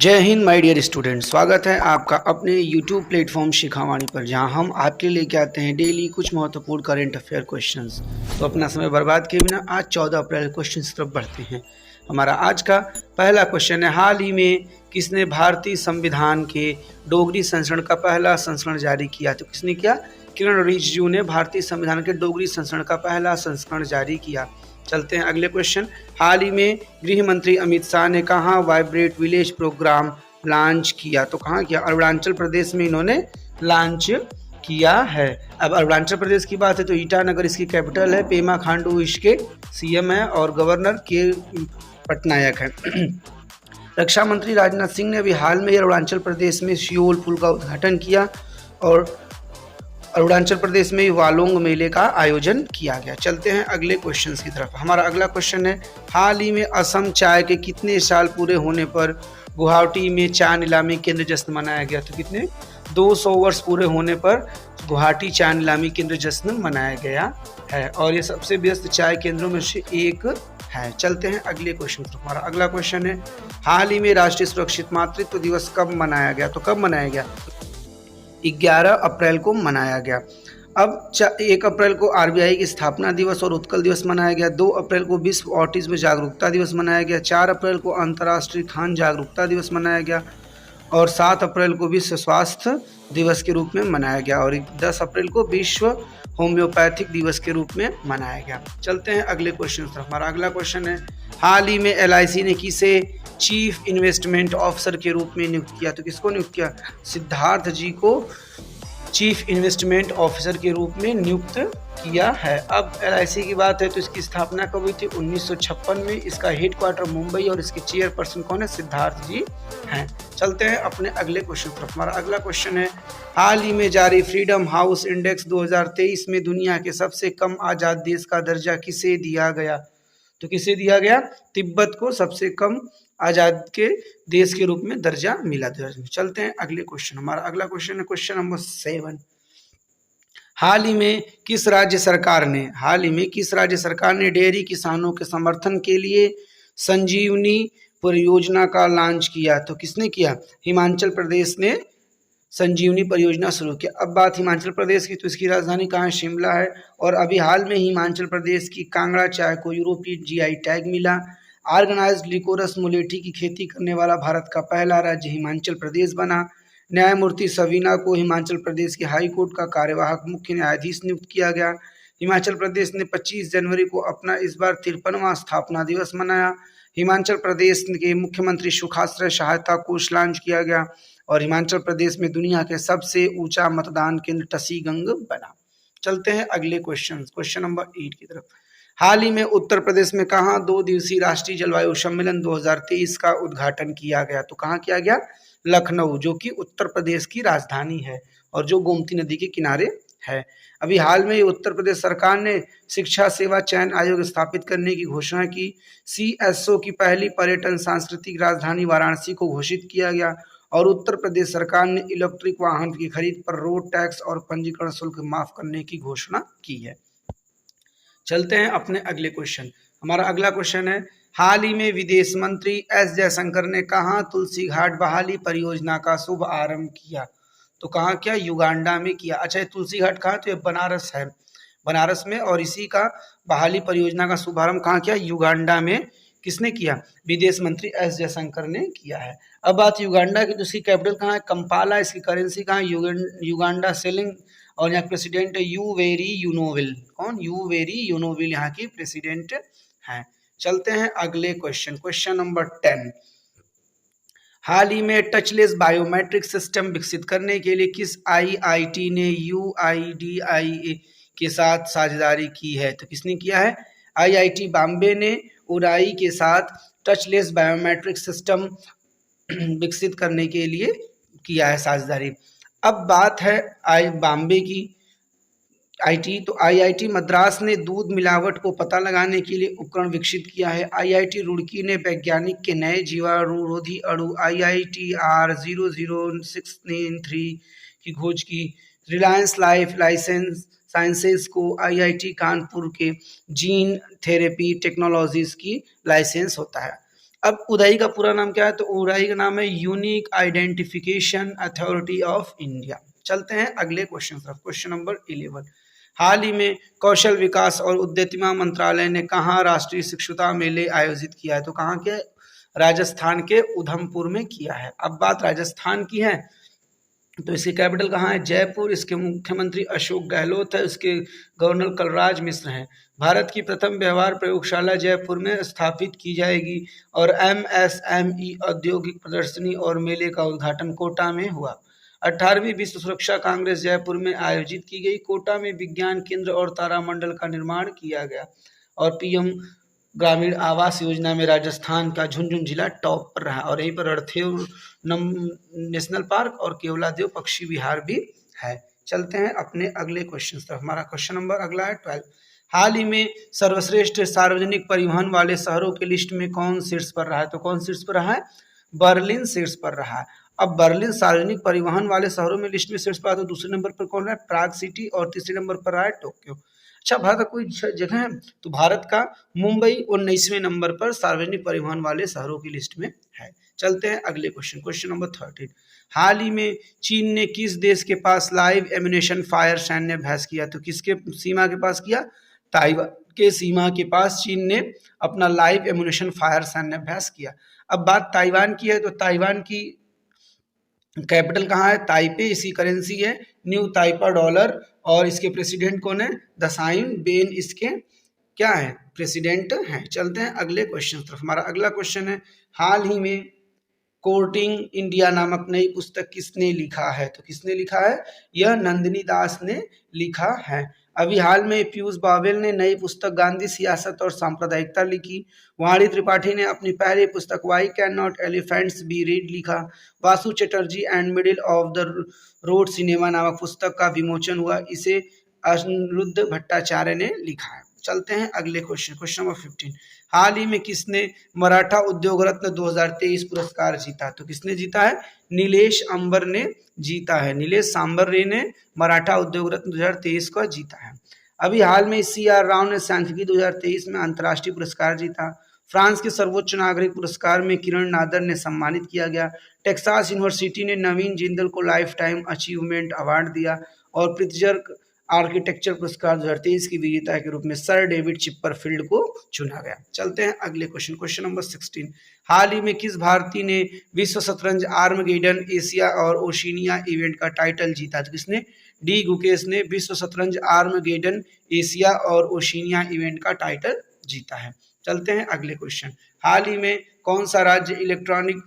जय Hind my dear student, स्वागत है आपका अपने YouTube प्लेटफॉर्म शिखावाणी पर, जहां हम आपके लिए लेके आते हैं डेली कुछ महत्वपूर्ण करंट अफेयर क्वेश्चंस। तो अपना समय बर्बाद किए बिना आज 14 अप्रैल क्वेश्चन की तरफ बढ़ते हैं। हमारा आज का पहला क्वेश्चन है, हाल ही में किसने भारतीय संविधान के डोगरी संस्करण का पहला संस्करण जारी किया? तो किसने किया? किरण रिजिजू ने भारतीय संविधान के डोगरी संस्करण का पहला संस्करण जारी किया। चलते हैं अगले क्वेश्चन। हाल ही में गृह मंत्री अमित शाह ने कहाँ वाइब्रेट विलेज प्रोग्राम लॉन्च किया? तो कहाँ किया? अरुणाचल प्रदेश में इन्होंने लॉन्च किया है। अब अरुणाचल प्रदेश की बात है तो ईटानगर इसकी कैपिटल है, पेमा खांडू इसके सीएम है और गवर्नर के पटनायक है। रक्षा मंत्री राजनाथ सिंह ने अभी हाल में अरुणाचल प्रदेश में सियोल पुल का उद्घाटन किया और अरुणाचल प्रदेश में वालोंग मेले का आयोजन किया गया। चलते हैं अगले क्वेश्चन की तरफ। हमारा अगला क्वेश्चन है, हाल ही में असम चाय के कितने साल पूरे होने पर गुवाहाटी में चाय नीलामी केंद्र जश्न मनाया गया? तो कितने? 200 वर्ष पूरे होने पर गुवाहाटी चाय नीलामी केंद्र जश्न मनाया गया है और ये सबसे व्यस्त चाय केंद्रों में से एक है। चलते हैं अगले क्वेश्चन पर। हमारा अगला क्वेश्चन है, हाल ही में राष्ट्रीय सुरक्षित मातृत्व दिवस कब मनाया गया? तो कब मनाया गया? 11 अप्रैल को मनाया गया। अब 1 अप्रैल को आरबीआई की स्थापना दिवस और उत्कल दिवस मनाया गया। 2 अप्रैल को विश्व ऑटिज्म जागरूकता दिवस मनाया गया। 4 अप्रैल को अंतर्राष्ट्रीय खान जागरूकता दिवस मनाया गया और 7 अप्रैल को विश्व स्वास्थ्य दिवस के रूप में मनाया गया और 10 अप्रैल को विश्व होम्योपैथिक दिवस के रूप में मनाया गया। चलते हैं अगले क्वेश्चन पर। हमारा अगला क्वेश्चन है, हाल ही में एलआईसी ने किसे चीफ इन्वेस्टमेंट ऑफिसर के रूप में नियुक्त किया? तो किसको नियुक्त किया? सिद्धार्थ जी को चीफ इन्वेस्टमेंट ऑफिसर के रूप में नियुक्त किया है। अब एलआईसी की बात है तो इसकी स्थापना कब हुई थी? 1956 में। इसका हेडक्वार्टर मुंबई और इसके चेयरपर्सन कौन है? सिद्धार्थ जी हैं। चलते हैं अपने अगले क्वेश्चन पर। हमारा अगला क्वेश्चन है, हाल ही में जारी फ्रीडम हाउस इंडेक्स 2023 में दुनिया के सबसे कम आज़ाद देश का दर्जा किसे दिया गया? तो किसे दिया गया? तिब्बत को सबसे कम आज़ाद के देश के रूप में दर्जा मिला। चलते हैं अगले क्वेश्चन। हमारा अगला क्वेश्चन है क्वेश्चन नंबर 7। हाल ही में किस राज्य सरकार ने डेयरी किसानों के समर्थन के लिए संजीवनी परियोजना का लॉन्च किया? तो किसने किया? हिमाचल प्रदेश ने संजीवनी परियोजना शुरू किया। अब बात हिमाचल प्रदेश की तो इसकी राजधानी कहाँ है? शिमला है और अभी हाल में हिमाचल प्रदेश की कांगड़ा चाय को यूरोपीय जीआई टैग मिला। ऑर्गेनाइज्ड लिकोरस मुलेठी की खेती करने वाला भारत का पहला राज्य हिमाचल प्रदेश बना। न्यायमूर्ति सवीना को हिमाचल प्रदेश के हाई कोर्ट का कार्यवाहक मुख्य न्यायाधीश नियुक्त किया गया। हिमाचल प्रदेश ने 25 जनवरी को अपना इस बार 53वां स्थापना दिवस मनाया। हिमाचल प्रदेश के मुख्यमंत्री सुखाश्रय सहायता कोष लॉन्च किया गया और हिमाचल प्रदेश में दुनिया के सबसे ऊंचा मतदान केंद्र टसीगंग बना। चलते हैं अगले क्वेश्चन नंबर 8 की तरफ। हाल ही में उत्तर प्रदेश में कहाँ 2 दिवसीय राष्ट्रीय जलवायु सम्मेलन 2023 का उद्घाटन किया गया? तो कहाँ किया गया? लखनऊ, जो कि उत्तर प्रदेश की राजधानी है और जो गोमती नदी के किनारे है। अभी हाल में उत्तर प्रदेश सरकार ने शिक्षा सेवा चयन आयोग स्थापित करने की घोषणा की। सीएसओ की पहली पर्यटन सांस्कृतिक राजधानी वाराणसी को घोषित किया गया और उत्तर प्रदेश सरकार ने इलेक्ट्रिक वाहन की खरीद पर रोड टैक्स और पंजीकरण शुल्क माफ करने की घोषणा की है। चलते हैं अपने अगले क्वेश्चन। हमारा अगला क्वेश्चन है, हाल ही में विदेश मंत्री एस जयशंकर ने कहाँ तुलसी घाट बहाली परियोजना का शुभ आरंभ किया? तो कहाँ किया? युगांडा में किया। अच्छा, ये तुलसी घाट कहाँ? तो ये बनारस है, बनारस में, और इसी का बहाली परियोजना का शुभारंभ कहाँ किया? युगांडा में। किसने किया? विदेश मंत्री एस जयशंकर ने किया है। अब बात युगांडा की, तो इसकी कैपिटल कहाँ है? कंपाला। इसकी करेंसी कहाँ है? युगांडा शिलिंग और यहाँ प्रेसिडेंट है यूवेरी यूनोविल। कौन? यूवेरी यूनोविल यहाँ की प्रेसिडेंट हैं। चलते हैं अगले क्वेश्चन नंबर 10। हाल ही में टचलेस बायोमेट्रिक सिस्टम विकसित करने के लिए किस आईआईटी ने यूआईडीआई के साथ साझेदारी की है? तो किसने किया है? आईआईटी बॉम्बे ने उराई के साथ टचलेस बायोमेट्रिक सिस्टम विकसित करने के लिए किया है साझेदारी। अब बात है बॉम्बे की आईटी, तो आईआईटी मद्रास ने दूध मिलावट को पता लगाने के लिए उपकरण विकसित किया है। आईआईटी रुड़की ने वैज्ञानिक के नए जीवाणुरोधी अणु IITR 00693 की खोज की। रिलायंस लाइफ साइंसेज को आईआईटी कानपुर के जीन थेरेपी टेक्नोलॉजीज की लाइसेंस होता है। अब उदई का पूरा नाम क्या है? तो उदई का नाम है unique identification authority of India. चलते हैं अगले क्वेश्चन तरफ। क्वेश्चन नंबर 11, हाल ही में कौशल विकास और उद्यमिता मंत्रालय ने कहाँ राष्ट्रीय शिक्षुता मेले आयोजित किया है? तो कहाँ के? राजस्थान के उधमपुर में किया है। अब बात राजस्थान की है तो इसकी कैपिटल कहाँ है? जयपुर। इसके मुख्यमंत्री अशोक गहलोत है, इसके गवर्नर कलराज मिश्र हैं। भारत की प्रथम व्यवहार प्रयोगशाला जयपुर में स्थापित की जाएगी और MSME औद्योगिक प्रदर्शनी और मेले का उद्घाटन कोटा में हुआ। 18वीं विश्व सुरक्षा कांग्रेस जयपुर में आयोजित की गई। कोटा में विज्ञान केंद्र और तारामंडल का निर्माण किया गया। और PM ग्रामीण आवास योजना में राजस्थान का झुंझुनू जिला टॉप पर रहा। और यहीं पर रणथंभौर नेशनल पार्क और केवलादेव पक्षी विहार भी है। चलते हैं अपने अगले क्वेश्चन तरफ। हमारा क्वेश्चन नंबर अगला है 12, हाल ही में सर्वश्रेष्ठ सार्वजनिक परिवहन वाले शहरों की लिस्ट में कौन शीर्ष पर रहा है? तो कौन शीर्ष पर रहा है? बर्लिन शीर्ष पर रहा है। अब बर्लिन सार्वजनिक परिवहन वाले शहरों में लिस्ट में शीर्ष पर, तो दूसरे नंबर पर कौन है? प्राग सिटी। और तीसरे नंबर पर रहा है टोक्यो। अच्छा, भारत का कोई जगह है? तो भारत का मुंबई 19वें नंबर पर सार्वजनिक परिवहन वाले शहरों की लिस्ट में है। चलते हैं अगले क्वेश्चन। क्वेश्चन नंबर 13, हाल ही में चीन ने किस देश के पास लाइव एम्यूनेशन फायर सैन्य अभ्यास किया? तो किसके सीमा के पास किया? ताइवान के सीमा के पास चीन ने अपना लाइव एम्यूनेशन फायर सैन्य अभ्यास किया। अब बात ताइवान की है तो ताइवान की कैपिटल कहाँ है? ताइपे। इसकी करेंसी है न्यू ताइपा डॉलर। और इसके प्रेसिडेंट कौन है? दसाई बेन इसके क्या है? प्रेसिडेंट हैं। चलते हैं अगले क्वेश्चन तरफ। हमारा अगला क्वेश्चन है, हाल ही में कोर्टिंग इंडिया नामक नई पुस्तक किसने लिखा है? तो किसने लिखा है? यह नंदिनी दास ने लिखा है। अभी हाल में पीयूष बावेल ने नई पुस्तक गांधी सियासत और सांप्रदायिकता लिखी। वाणी त्रिपाठी ने अपनी पहली पुस्तक why can not elephants be red लिखा। Vasu Chatterjee and middle of the road cinema नामक पुस्तक का विमोचन हुआ। इसे अनिरुद्ध भट्टाचार्य ने लिखा है। चलते हैं अगले क्वेश्चन। क्वेश्चन नंबर 15, हाल ही में किसने मराठा उद्योग रत्न 2023 पुरस्कार जीता? तो किसने जीता है? नीलेश अंबर ने जीता है। नीलेश सांबरे ने मराठा उद्योग रत्न 2023 को जीता है। अभी हाल में CR राव ने सांख्यिकी 2023 में अंतर्राष्ट्रीय पुरस्कार जीता। फ्रांस के सर्वोच्च नागरिक पुरस्कार में किरण नादर ने सम्मानित किया गया। टेक्सास यूनिवर्सिटी ने नवीन जिंदल को लाइफ टाइम अचीवमेंट अवार्ड दिया। और प्रित्जर आर्किटेक्चर पुरस्कार 2023 की विजेता के रूप में सर डेविड चिपरफील्ड को चुना गया। चलते हैं अगले क्वेश्चन। क्वेश्चन नंबर 16, हाल ही में किस भारतीय ने विश्व शतरंज आर्मगेडन एशिया और ओशिनिया इवेंट का टाइटल जीता? तो किसने? डी गुकेश ने विश्व शतरंज आर्मगेडन एशिया और ओशिनिया इवेंट का टाइटल जीता है। चलते हैं अगले क्वेश्चन, हाल ही में कौन सा राज्य इलेक्ट्रॉनिक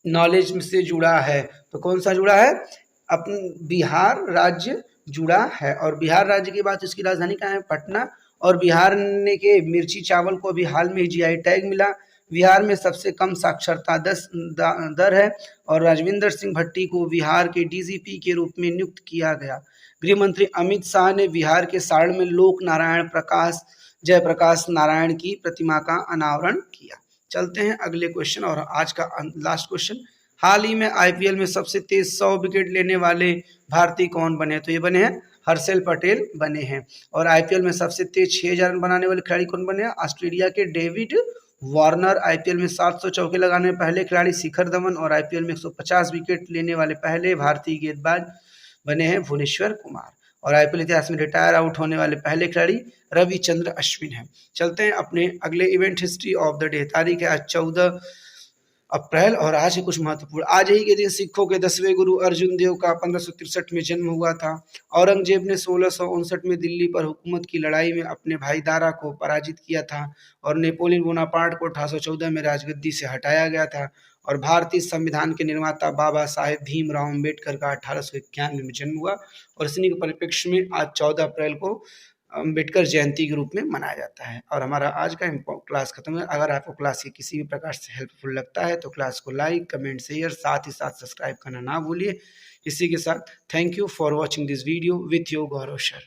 नॉलेज से जुड़ा है? तो कौन सा जुड़ा है? अपन बिहार राज्य जुड़ा है। और बिहार राज्य की बात, इसकी राजधानी कहाँ है? पटना। और बिहार ने के मिर्ची चावल को अभी हाल में GI टैग मिला। बिहार में सबसे कम साक्षरता दर है। और राजविंदर सिंह भट्टी को बिहार के DGP के रूप में नियुक्त किया गया। गृह मंत्री अमित शाह ने बिहार के सारण में लोक नारायण जयप्रकाश नारायण की प्रतिमा का अनावरण किया। चलते हैं अगले क्वेश्चन और आज का लास्ट क्वेश्चन, हाल ही में IPL में सबसे तेज 100 विकेट लेने वाले भारतीय कौन बने? तो ये बने हैं हर्षल पटेल बने हैं। और IPL में सबसे तेज 6000 रन बनाने वाले खिलाड़ी कौन बने हैं? ऑस्ट्रेलिया के डेविड वार्नर। IPL में 700 चौके लगाने वाले पहले खिलाड़ी शिखर धवन। और IPL में 150 विकेट लेने वाले पहले भारतीय गेंदबाज बने हैं भुवनेश्वर कुमार। और IPL इतिहास में रिटायर आउट होने वाले पहले खिलाड़ी रविचंद्र अश्विन हैं। चलते हैं अपने अगले event history of the day. तारीख है आज 14 अप्रैल और आज है कुछ महत्वपूर्ण। आज ही के दिन सिखों के 10वें गुरु अर्जुन देव का 1563 में जन्म हुआ था। औरंगजेब ने 1659 में दिल्ली पर हुकूमत की लड़ाई में अपने भाई दारा को पराजित किया था। और नेपोलियन बोनापार्ट को 1814 में राजगद्दी से हटाया गया था। और भारतीय संविधान के निर्माता बाबा साहेब भीमराव अम्बेडकर का 1891 में जन्म हुआ। और इसी के परिप्रेक्ष्य में आज 14 अप्रैल को अम्बेडकर जयंती के रूप में मनाया जाता है। और हमारा आज का क्लास खत्म है। अगर आपको क्लास की किसी भी प्रकार से हेल्पफुल लगता है तो क्लास को लाइक, कमेंट, शेयर, साथ ही साथ सब्सक्राइब करना ना भूलिए। इसी के साथ thank you for watching this video with your Gaurav sir.